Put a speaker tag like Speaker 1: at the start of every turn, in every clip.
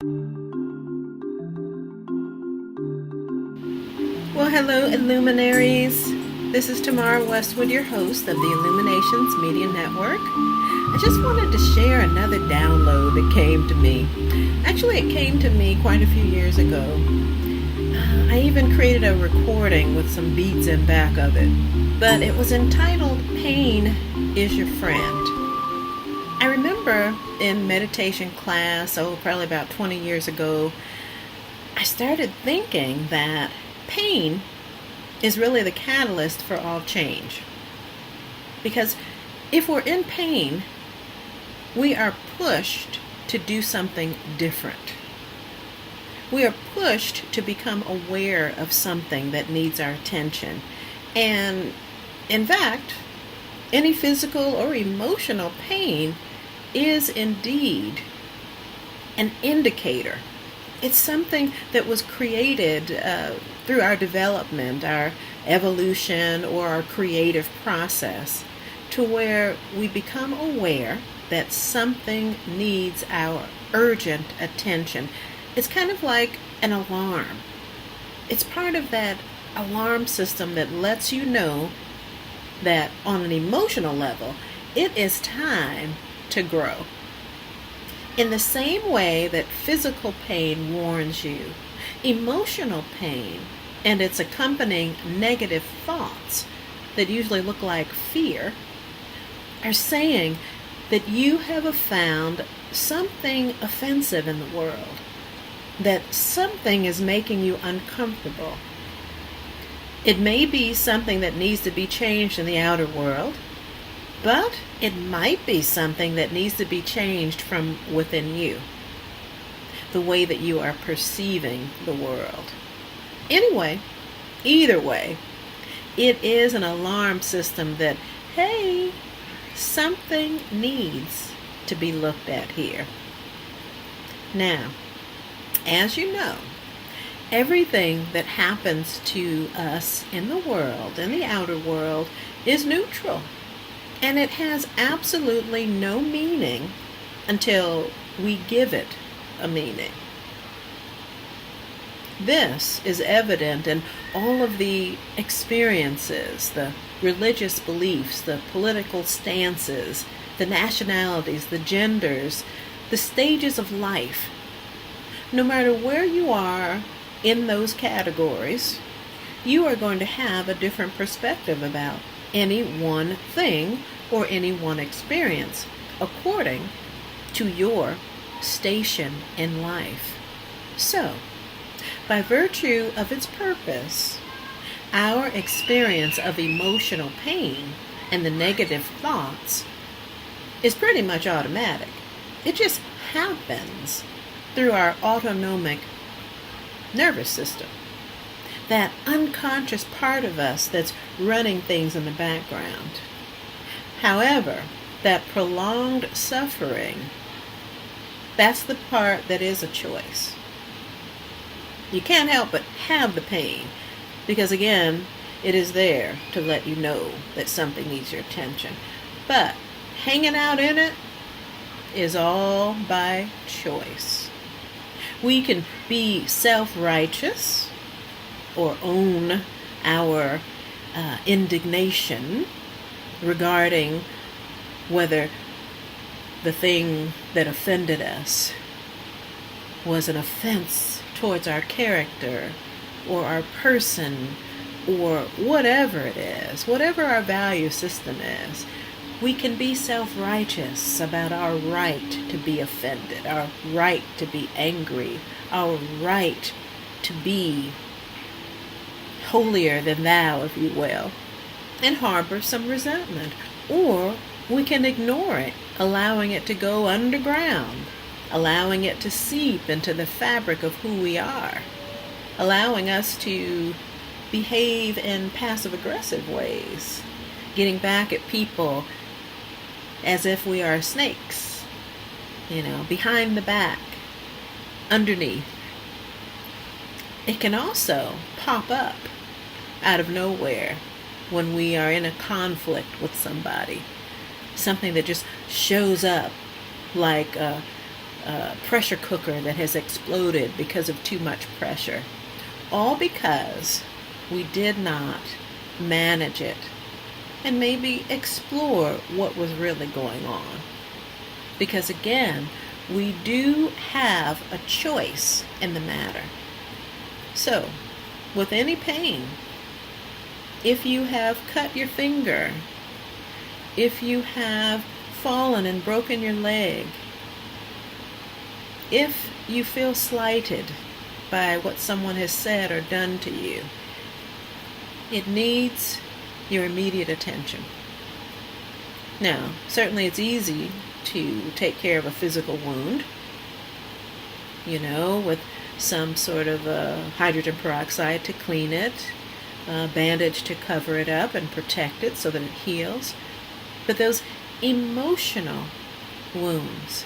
Speaker 1: Well, hello, Illuminaries. This is Tamara Westwood, your host of the Illuminations Media Network. I just wanted to share another download that came to me. Actually, it came to me quite a few years ago. I even created a recording with some beats in back of it, but it was entitled Pain is Your Friend. I remember in meditation class, probably about 20 years ago, I started thinking that pain is really the catalyst for all change. Because if we're in pain, we are pushed to do something different. We are pushed to become aware of something that needs our attention. And in fact, any physical or emotional pain is indeed an indicator. It's something that was created through our development, our evolution, or our creative process, to where we become aware that something needs our urgent attention. It's kind of like an alarm. It's part of that alarm system that lets you know that on an emotional level, it is time to grow. In the same way that physical pain warns you, emotional pain and its accompanying negative thoughts that usually look like fear are saying that you have found something offensive in the world, that something is making you uncomfortable. It may be something that needs to be changed in the outer world, but it might be something that needs to be changed from within you, the way that you are perceiving the world. Anyway, either way, it is an alarm system that, hey, something needs to be looked at here. Now, as you know, everything that happens to us in the world, in the outer world, is neutral. And it has absolutely no meaning until we give it a meaning. This is evident in all of the experiences, the religious beliefs, the political stances, the nationalities, the genders, the stages of life. No matter where you are in those categories, you are going to have a different perspective about any one thing or any one experience according to your station in life. So, by virtue of its purpose, our experience of emotional pain and the negative thoughts is pretty much automatic. It just happens through our autonomic nervous system. That unconscious part of us that's running things in the background. However, that prolonged suffering, that's the part that is a choice. You can't help but have the pain because, again, it is there to let you know that something needs your attention. But hanging out in it is all by choice. We can be self-righteous or own our indignation regarding whether the thing that offended us was an offense towards our character or our person or whatever it is, whatever our value system is. We can be self-righteous about our right to be offended, our right to be angry, our right to be holier than thou, if you will, and harbor some resentment. Or we can ignore it, allowing it to go underground, allowing it to seep into the fabric of who we are, allowing us to behave in passive-aggressive ways, getting back at people as if we are snakes, behind the back, underneath. It can also pop up out of nowhere when we are in a conflict with somebody. Something that just shows up like a pressure cooker that has exploded because of too much pressure. All because we did not manage it and maybe explore what was really going on. Because again, we do have a choice in the matter. So, with any pain, if you have cut your finger, if you have fallen and broken your leg, if you feel slighted by what someone has said or done to you, it needs your immediate attention. Now, certainly it's easy to take care of a physical wound, with some sort of hydrogen peroxide to clean it, a bandage to cover it up and protect it so that it heals. But those emotional wounds,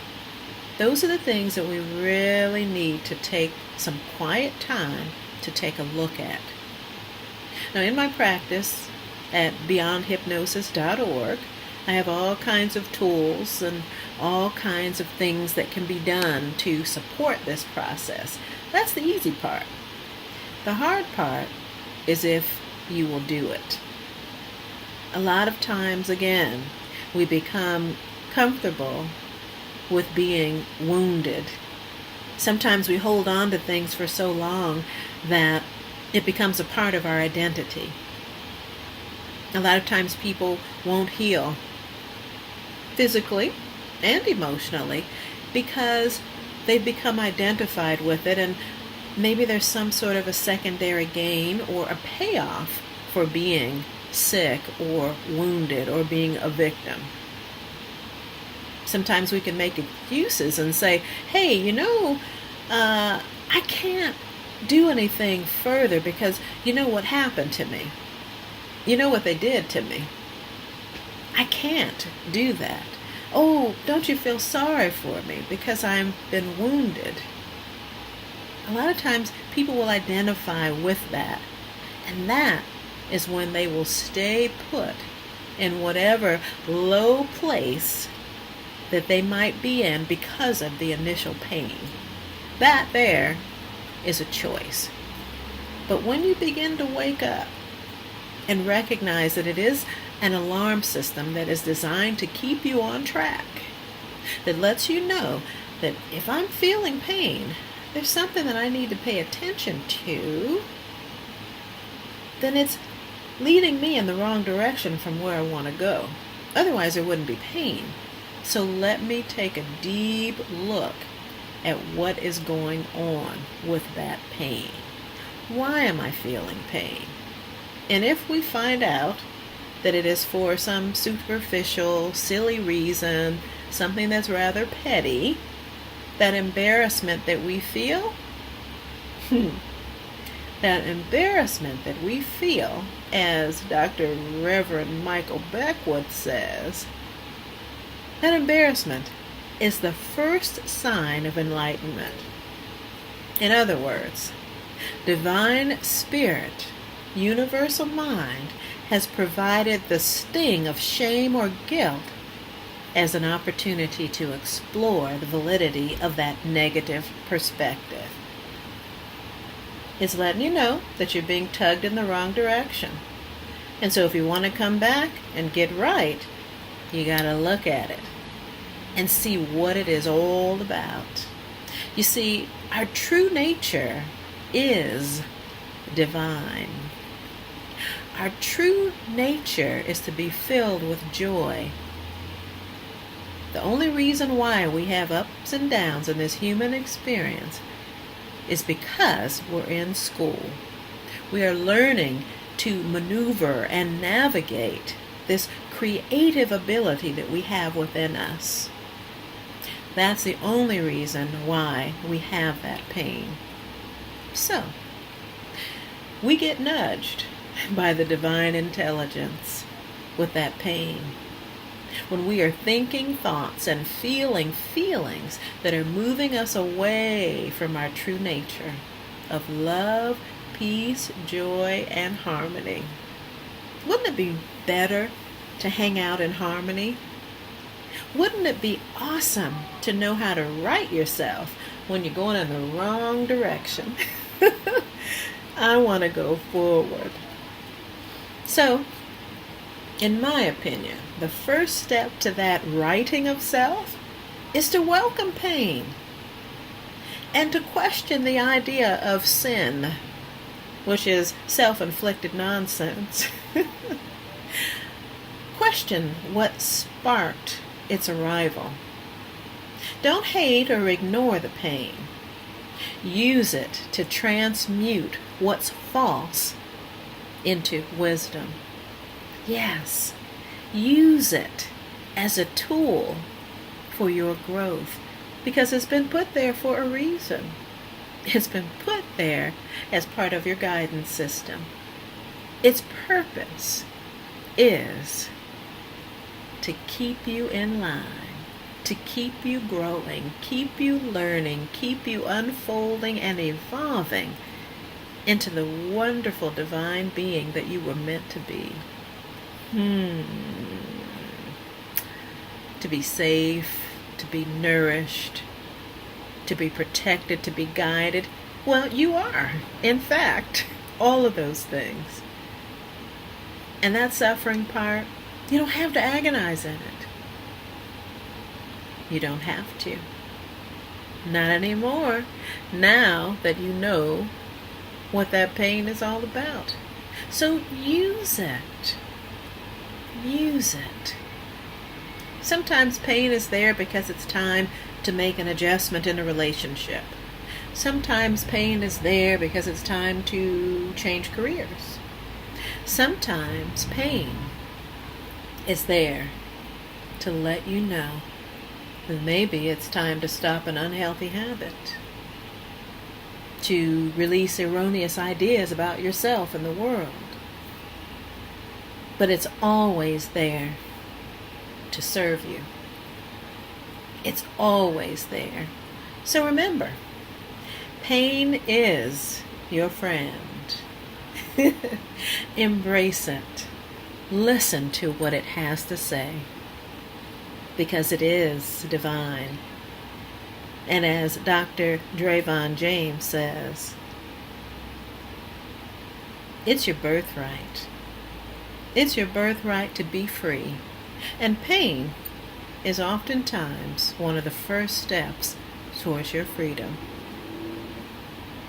Speaker 1: those are the things that we really need to take some quiet time to take a look at. Now, in my practice at beyondhypnosis.org, I have all kinds of tools and all kinds of things that can be done to support this process. That's the easy part. The hard part is if you will do it. A lot of times, again, we become comfortable with being wounded. Sometimes we hold on to things for so long that it becomes a part of our identity. A lot of times people won't heal physically and emotionally because they've become identified with it, and maybe there's some sort of a secondary gain or a payoff for being sick or wounded or being a victim. Sometimes we can make excuses and say, hey, I can't do anything further because you know what happened to me. You know what they did to me. I can't do that. Oh, don't you feel sorry for me because I've been wounded? A lot of times people will identify with that, and that is when they will stay put in whatever low place that they might be in because of the initial pain. That there is a choice. But when you begin to wake up and recognize that it is an alarm system that is designed to keep you on track, that lets you know that if I'm feeling pain, there's something that I need to pay attention to, then it's leading me in the wrong direction from where I want to go. Otherwise, there wouldn't be pain. So let me take a deep look at what is going on with that pain. Why am I feeling pain? And if we find out that it is for some superficial, silly reason, something that's rather petty, that embarrassment that we feel, that embarrassment that we feel, as Dr. Reverend Michael Beckwith says, that embarrassment is the first sign of enlightenment. In other words, divine spirit, universal mind, has provided the sting of shame or guilt as an opportunity to explore the validity of that negative perspective. It's letting you know that you're being tugged in the wrong direction. And so if you want to come back and get right, you got to look at it and see what it is all about. You see, our true nature is divine. Our true nature is to be filled with joy. The only reason why we have ups and downs in this human experience is because we're in school. We are learning to maneuver and navigate this creative ability that we have within us. That's the only reason why we have that pain. So, we get nudged by the divine intelligence with that pain. When we are thinking thoughts and feeling feelings that are moving us away from our true nature of love, peace, joy, and harmony. Wouldn't it be better to hang out in harmony? Wouldn't it be awesome to know how to right yourself when you're going in the wrong direction? I want to go forward. So, in my opinion, the first step to that righting of self is to welcome pain and to question the idea of sin, which is self-inflicted nonsense. Question what sparked its arrival. Don't hate or ignore the pain. Use it to transmute what's false into wisdom. Yes, use it as a tool for your growth because it's been put there for a reason. It's been put there as part of your guidance system. Its purpose is to keep you in line, to keep you growing, keep you learning, keep you unfolding and evolving into the wonderful divine being that you were meant to be. To be safe, to be nourished, to be protected, to be guided. Well, you are, in fact, all of those things. And that suffering part, you don't have to agonize in it. You don't have to. Not anymore, now that you know what that pain is all about. So use it. Use it. Sometimes pain is there because it's time to make an adjustment in a relationship. Sometimes pain is there because it's time to change careers. Sometimes pain is there to let you know that maybe it's time to stop an unhealthy habit, to release erroneous ideas about yourself and the world. But it's always there to serve you. It's always there. So remember, pain is your friend. Embrace it. Listen to what it has to say, because it is divine. And as Dr. Drayvon James says, it's your birthright. It's your birthright to be free. And pain is oftentimes one of the first steps towards your freedom.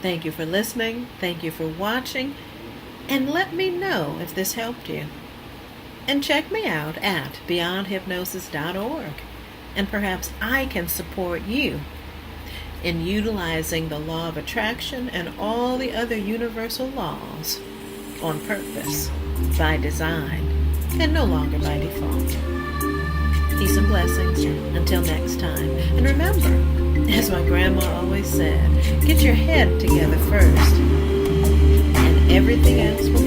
Speaker 1: Thank you for listening. Thank you for watching. And let me know if this helped you. And check me out at beyondhypnosis.org. And perhaps I can support you in utilizing the law of attraction and all the other universal laws on purpose, by design, and no longer by default. Peace and blessings until next time. And remember, as my grandma always said, get your head together first, and everything else will